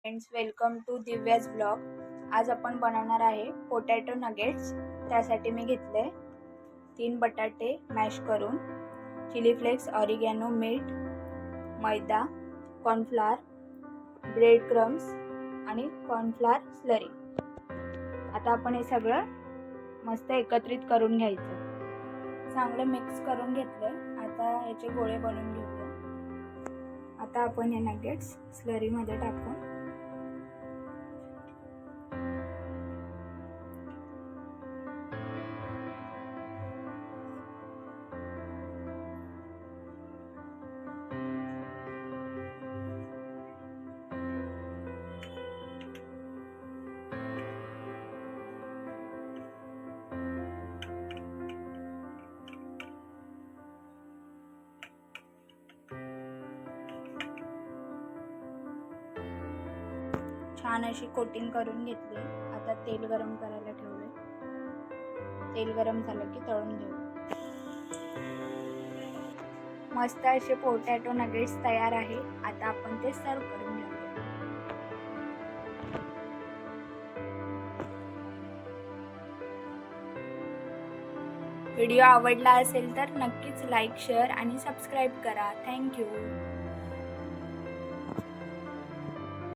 Friends, welcome to Divya's blog. आज आपण बनवणार आहे पोटॅटो नगेट्स. त्यासाठी मी घेतले 3 बटाटे मॅश करून, चिली फ्लेक्स, ऑरिगॅनो, मीठ, मैदा, कॉर्नफ्लॉर, ब्रेड क्रम्स आणि कॉर्नफ्लॉर स्लरी. आता आपण हे सगळं मस्त एकत्रित करून घ्यायचं. चांगलं मिक्स करून घेतलं. आता याचे गोळे बनवून घेऊया. आता आपण हे नगेट्स स्लरीमध्ये टाकू. छान अशी कोटिंग करून घेतली. आता तेल गरम करायला ठेवले. तेल गरम झालं की तळून घेऊ. मस्त असे पोटॅटो नगेट्स तयार आहे. आता आपण ते सर्व करून घेऊ. व्हिडिओ आवडला असेल तर नक्कीच लाईक, शेअर आणि सबस्क्राईब करा. थँक्यू.